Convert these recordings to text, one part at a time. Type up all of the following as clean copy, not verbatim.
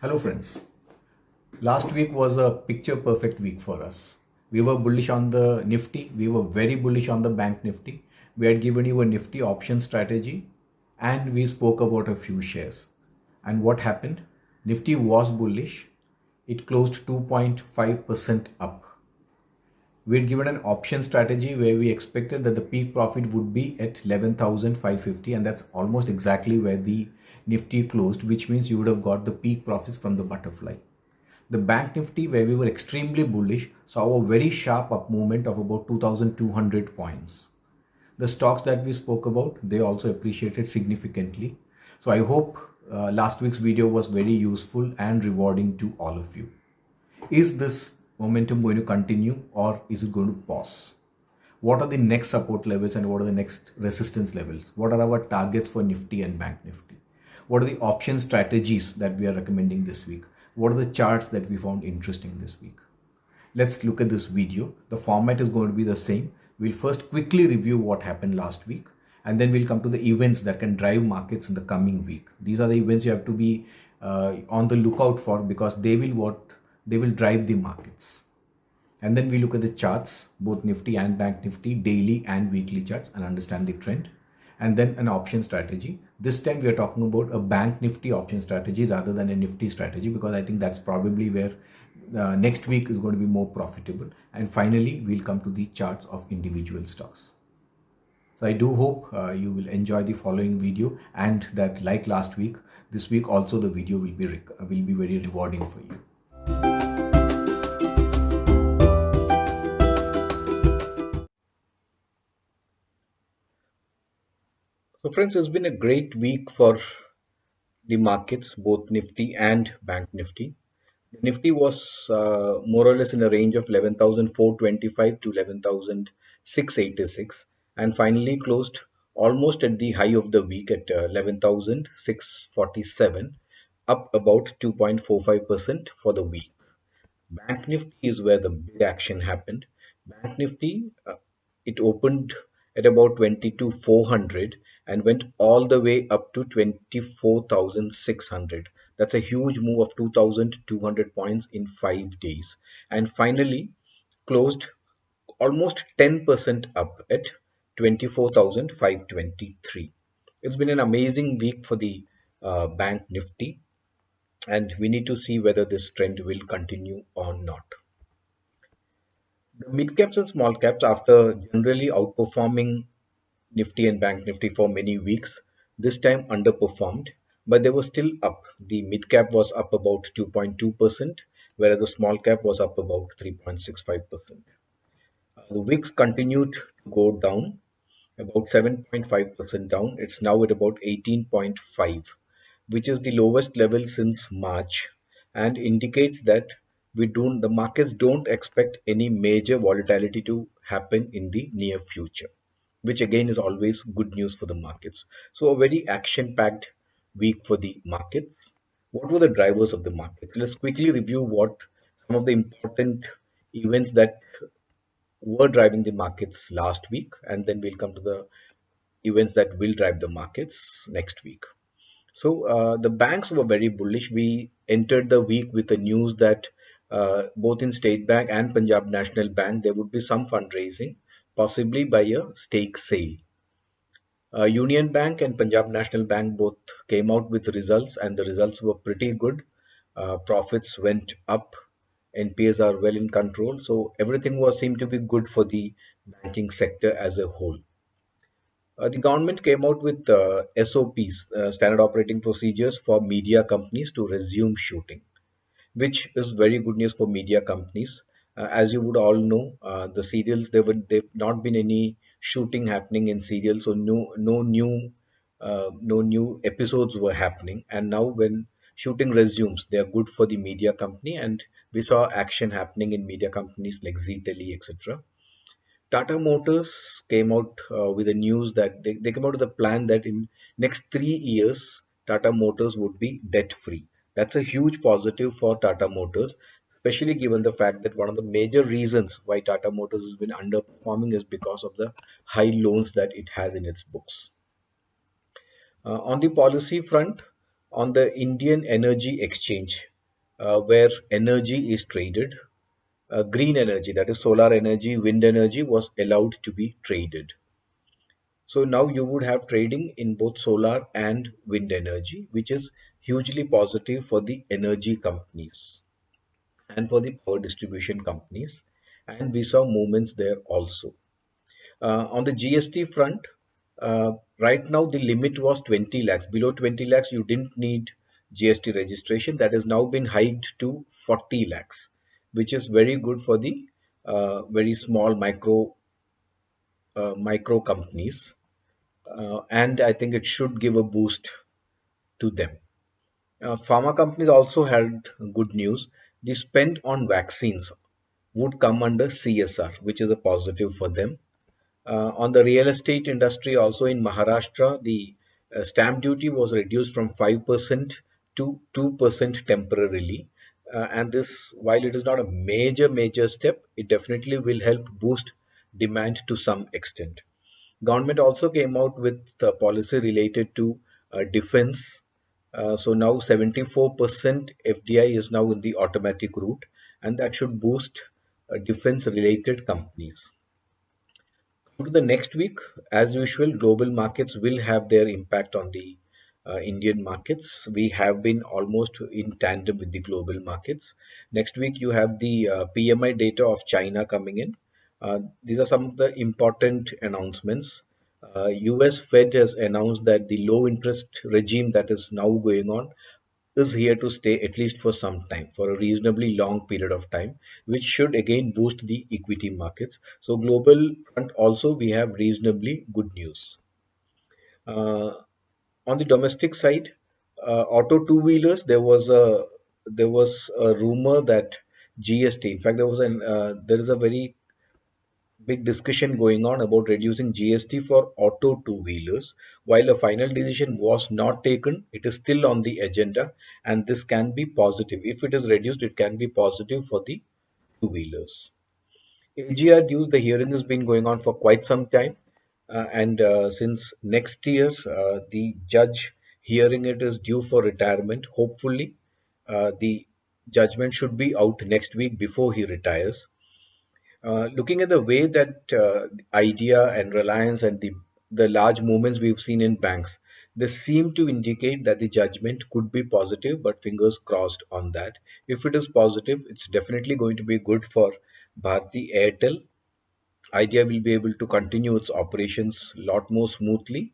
Hello friends. Last week was a picture perfect week for us. We were bullish on the Nifty. We were very bullish on the Bank Nifty. We had given you a Nifty option strategy and we spoke about a few shares. And what happened? Nifty was bullish. It closed 2.5% up. We had given an option strategy where we expected that the peak profit would be at 11,550, and that's almost exactly where the Nifty closed, which means you would have got the peak profits from the butterfly. The Bank Nifty, where we were extremely bullish, saw a very sharp up movement of about 2,200 points. The stocks that we spoke about, they also appreciated significantly. So I hope last week's video was very useful and rewarding to all of you. Is this momentum going to continue or is it going to pause? What are the next support levels and what are the next resistance levels? What are our targets for Nifty and Bank Nifty? What are the option strategies that we are recommending this week? What are the charts that we found interesting this week? Let's look at this video. The format is going to be the same. We'll first quickly review what happened last week, and then we'll come to the events that can drive markets in the coming week. These are the events you have to be on the lookout for, because they will drive the markets. And then we look at the charts, both Nifty and Bank Nifty, daily and weekly charts, and understand the trend. And then an option strategy. This time we are talking about a Bank Nifty option strategy rather than a Nifty strategy, because I think that's probably where next week is going to be more profitable. And finally, we'll come to the charts of individual stocks. So I do hope you will enjoy the following video, and that, like last week, this week also the video will be very rewarding for you. So friends, it's been a great week for the markets, both Nifty and Bank Nifty. The Nifty was more or less in a range of 11,425 to 11,686, and finally closed almost at the high of the week at 11,647, up about 2.45% for the week. Bank Nifty is where the big action happened. Bank Nifty, it opened at about 22,400 and went all the way up to 24,600. That's a huge move of 2,200 points in 5 days. And finally closed almost 10% up at 24,523. It's been an amazing week for the Bank Nifty, and we need to see whether this trend will continue or not. The mid caps and small caps, after generally outperforming Nifty and Bank Nifty for many weeks, this time underperformed, but they were still up. The mid cap was up about 2.2%, whereas the small cap was up about 3.65%. The VIX continued to go down, about 7.5% down. It's now at about 18.5, which is the lowest level since March, and indicates that the markets don't expect any major volatility to happen in the near future, which again is always good news for the markets. So a very action-packed week for the markets. What were the drivers of the market? Let's quickly review what some of the important events that were driving the markets last week, and then we'll come to the events that will drive the markets next week. So the banks were very bullish. We entered the week with the news that both in State Bank and Punjab National Bank, there would be some fundraising, possibly by a stake sale. Union Bank and Punjab National Bank both came out with results, and the results were pretty good. Profits went up, NPAs are well in control, so everything was seemed to be good for the banking sector as a whole. The government came out with SOPs, standard operating procedures for media companies to resume shooting, which is very good news for media companies. As you would all know, the serials, they've not been any shooting happening in serials, so no new episodes were happening. And now when shooting resumes, they are good for the media company, and we saw action happening in media companies like Zee Tele, etc. Tata Motors came out with the news that they came out with a plan that in next 3 years, Tata Motors would be debt free. That's a huge positive for Tata Motors, especially given the fact that one of the major reasons why Tata Motors has been underperforming is because of the high loans that it has in its books. On the policy front, On the Indian Energy Exchange, where energy is traded, green energy, that is solar energy, wind energy, was allowed to be traded. So now you would have trading in both solar and wind energy, which is hugely positive for the energy companies and for the power distribution companies. And we saw movements there also. On the GST front, right now the limit was 20 lakhs. Below 20 lakhs, you didn't need GST registration. That has now been hiked to 40 lakhs, which is very good for the very small micro companies. And I think it should give a boost to them. Pharma companies also had good news. The spend on vaccines would come under CSR, which is a positive for them. On the real estate industry, also in Maharashtra, the stamp duty was reduced from 5% to 2% temporarily. And this, while it is not a major step, it definitely will help boost demand to some extent. Government also came out with a policy related to defense. So now 74% FDI is now in the automatic route, and that should boost defense related companies. To the next week, as usual, global markets will have their impact on the Indian markets. We have been almost in tandem with the global markets. Next week, you have the PMI data of China coming in. These are some of the important announcements. US Fed has announced that the low interest regime that is now going on is here to stay at least for some time, for a reasonably long period of time, which should again boost the equity markets. So global front also we have reasonably good news. Uh, on the domestic side, auto two-wheelers, there was a rumor that GST. In fact, there is a very big discussion going on about reducing GST for auto two-wheelers. While a final decision was not taken, it is still on the agenda, and this can be positive. If it is reduced, it can be positive for the two-wheelers. AGR dues, the hearing has been going on for quite some time, and since next year, the judge hearing it is due for retirement. Hopefully, the judgment should be out next week before he retires. Looking at the way that Idea and Reliance and the large movements we've seen in banks, they seem to indicate that the judgment could be positive, but fingers crossed on that. If it is positive, it's definitely going to be good for Bharti Airtel. Idea will be able to continue its operations a lot more smoothly.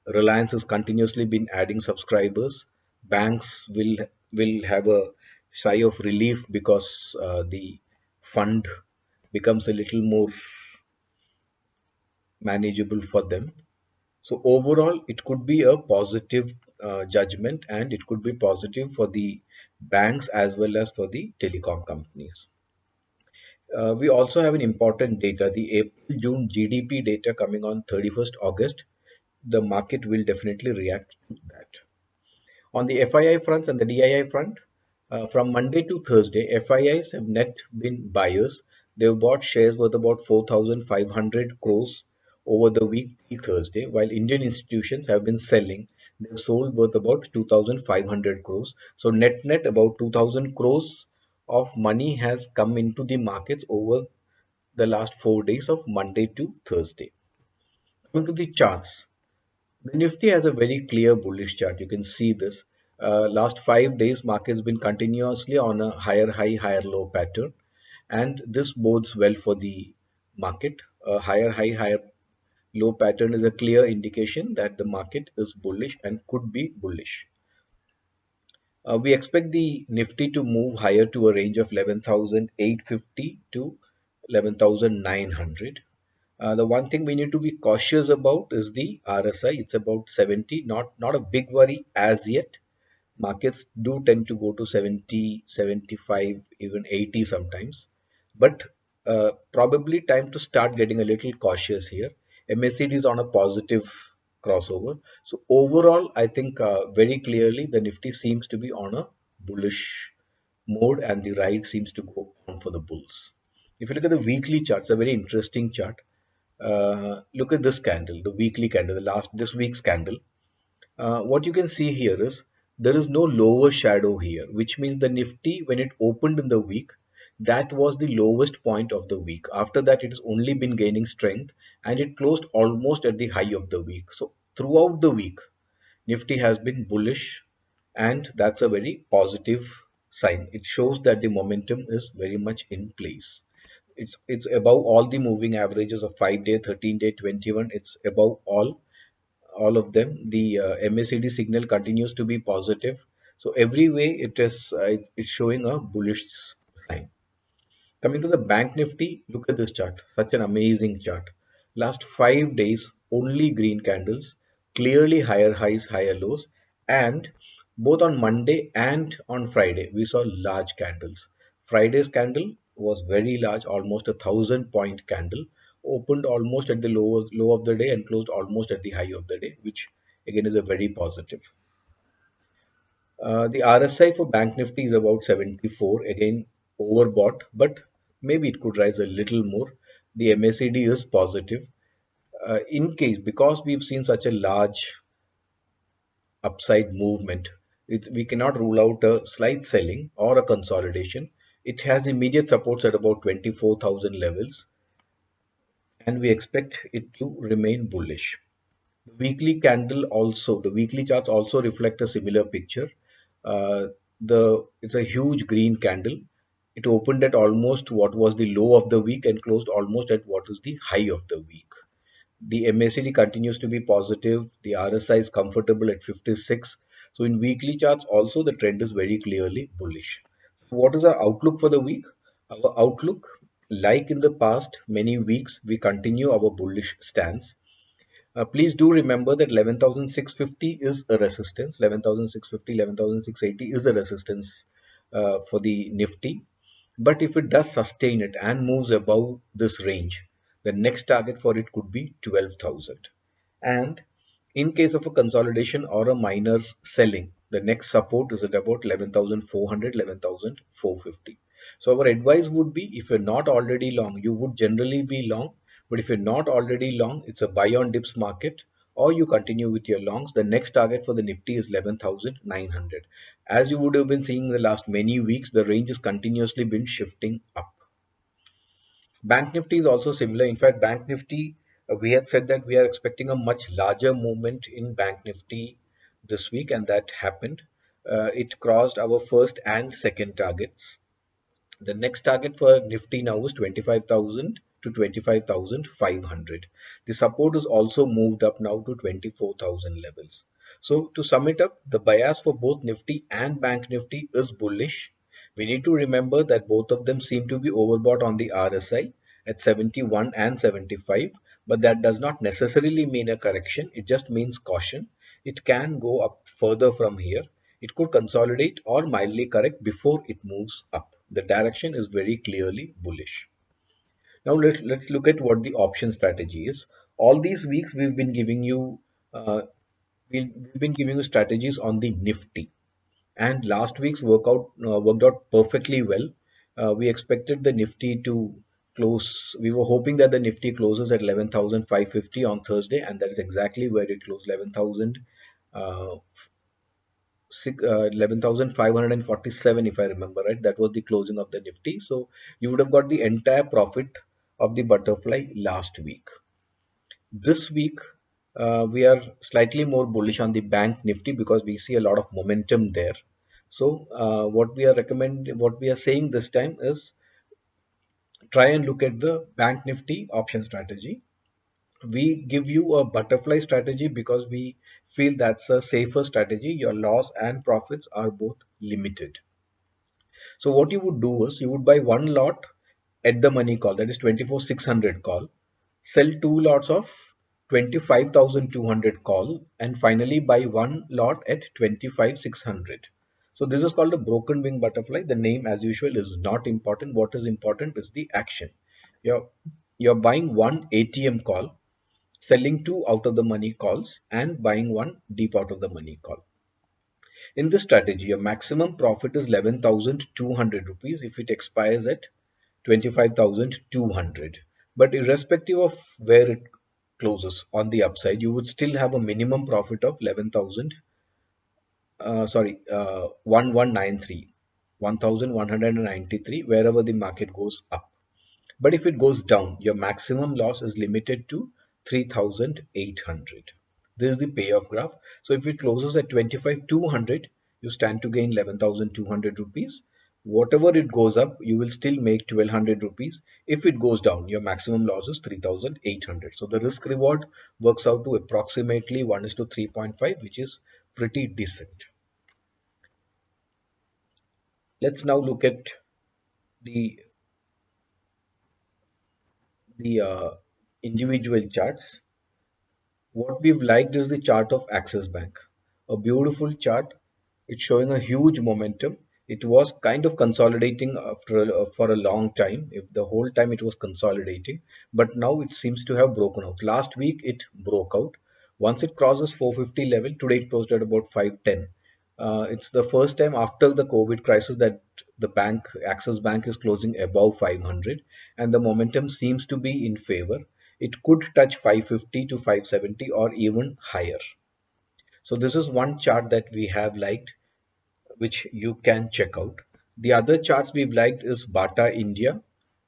Reliance has continuously been adding subscribers. Banks will have a sigh of relief because the fund becomes a little more manageable for them. So overall, it could be a positive judgment, and it could be positive for the banks as well as for the telecom companies. We also have an important data, the April-June GDP data coming on 31st August. The market will definitely react to that. On the FII front and the DII front, from Monday to Thursday, FIIs have net been buyers. They've bought shares worth about 4,500 crores over the week till Thursday, while Indian institutions have been selling. They've sold worth about 2,500 crores. So net about 2,000 crores of money has come into the markets over the last 4 days of Monday to Thursday. Coming to the charts, the Nifty has a very clear bullish chart. You can see this. Last 5 days, market's been continuously on a higher high, higher low pattern, and this bodes well for the market. A higher high, higher low pattern is a clear indication that the market is bullish and could be bullish. We expect the Nifty to move higher to a range of 11,850 to 11,900. The one thing we need to be cautious about is the RSI. It's about 70, not a big worry as yet. Markets do tend to go to 70, 75, even 80 sometimes. But probably time to start getting a little cautious here. MACD is on a positive crossover. So overall, I think very clearly the Nifty seems to be on a bullish mode, and the ride seems to go on for the bulls. If you look at the weekly chart, it's a very interesting chart. Look at this candle, the weekly candle, this week's candle. What you can see here is there is no lower shadow here, which means the Nifty, when it opened in the week, that was the lowest point of the week. After that, it has only been gaining strength and it closed almost at the high of the week. So, throughout the week, Nifty has been bullish, and that's a very positive sign. It shows that the momentum is very much in place. It's above all the moving averages of 5-day, 13-day, 21. It's above all of them. The MACD signal continues to be positive. So every way it's showing a bullish sign. Coming to the Bank Nifty, look at this chart. Such an amazing chart. Last 5 days, only green candles, clearly higher highs, higher lows, and both on Monday and on Friday, we saw large candles. Friday's candle was very large, almost 1,000 point candle, opened almost at the low of the day and closed almost at the high of the day, which again is a very positive. The RSI for Bank Nifty is about 74, again overbought, but maybe it could rise a little more. The MACD is positive. In case, because we've seen such a large upside movement, we cannot rule out a slight selling or a consolidation. It has immediate supports at about 24,000 levels, and we expect it to remain bullish. The weekly charts also reflect a similar picture. It's a huge green candle. It opened at almost what was the low of the week and closed almost at what is the high of the week. The MACD continues to be positive. The RSI is comfortable at 56. So in weekly charts also the trend is very clearly bullish. What is our outlook for the week? Our outlook, like in the past many weeks, we continue our bullish stance. Please do remember that 11,650 is a resistance. 11,650, 11,680 is a resistance for the Nifty. But if it does sustain it and moves above this range, the next target for it could be 12,000. And in case of a consolidation or a minor selling, the next support is at about 11,400, 11,450. So our advice would be, if you're not already long, you would generally be long. But if you're not already long, it's a buy on dips market, or you continue with your longs. The next target for the Nifty is 11,900. As you would have been seeing in the last many weeks, the range has continuously been shifting up. Bank Nifty is also similar. In fact, Bank Nifty, we had said that we are expecting a much larger movement in Bank Nifty this week, and that happened. It crossed our first and second targets. The next target for Nifty now is 25,000 to 25,500. The support is also moved up now to 24,000 levels. So to sum it up, the bias for both Nifty and Bank Nifty is bullish. We need to remember that both of them seem to be overbought on the RSI at 71 and 75, but that does not necessarily mean a correction. It just means caution. It can go up further from here. It could consolidate or mildly correct before it moves up. The direction is very clearly bullish. Now let's look at what the option strategy is. All these weeks uh, we've been giving you strategies on the Nifty, and last week's worked out perfectly well. We expected the Nifty to close. We were hoping that the Nifty closes at 11,550 on Thursday, and that is exactly where it closed. 11,547, if I remember right. That was the closing of the Nifty. So you would have got the entire profit of the butterfly last week. This week, we are slightly more bullish on the Bank Nifty because we see a lot of momentum there. So what we are saying this time is try and look at the Bank Nifty option strategy. We give you a butterfly strategy because we feel that's a safer strategy. Your loss and profits are both limited. So what you would do is you would buy one lot at the money call, that is 24,600 call, sell two lots of 25,200 call, and finally buy one lot at 25,600. So this is called a broken wing butterfly. The name, as usual, is not important. What is important is the action. You're, you're buying one ATM call, selling two out of the money calls, and buying one deep out of the money call. In this strategy, your maximum profit is 11,200 rupees if it expires at 25,200. But irrespective of where it closes on the upside, you would still have a minimum profit of 11,000 1193, 1193, wherever the market goes up. But if it goes down, your maximum loss is limited to 3,800. This is the payoff graph. So if it closes at 25,200, you stand to gain 11,200 rupees. Whatever it goes up, you will still make 1,200 rupees. If it goes down, your maximum loss is 3,800. So the risk reward works out to approximately 1 is to 3.5, which is pretty decent. Let's now look at the the individual charts. What we've liked is the chart of Axis Bank. A beautiful chart. It's showing a huge momentum. It was kind of consolidating for a long time. If the whole time it was consolidating, but now it seems to have broken out. Last week it broke out. Once it crosses 450 level, today it closed at about 510. It's the first time after the COVID crisis that the bank, Axis Bank, is closing above 500, and the momentum seems to be in favor. It could touch 550 to 570 or even higher. So this is one chart that we have liked, which you can check out. The other charts we've liked is Bata India.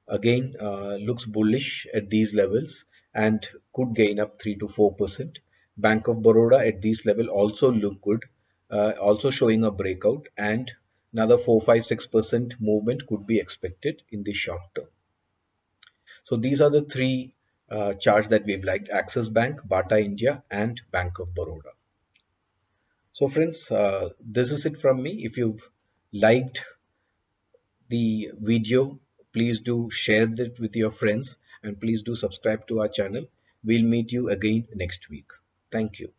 Again, looks bullish at these levels and could gain up 3 to 4%. Bank of Baroda at these level also look good, also showing a breakout, and another 4, 5, 6% movement could be expected in the short term. So these are the three charts that we've liked: Axis Bank, Bata India, and Bank of Baroda. So friends, this is it from me. If you've liked the video, please do share it with your friends and please do subscribe to our channel. We'll meet you again next week. Thank you.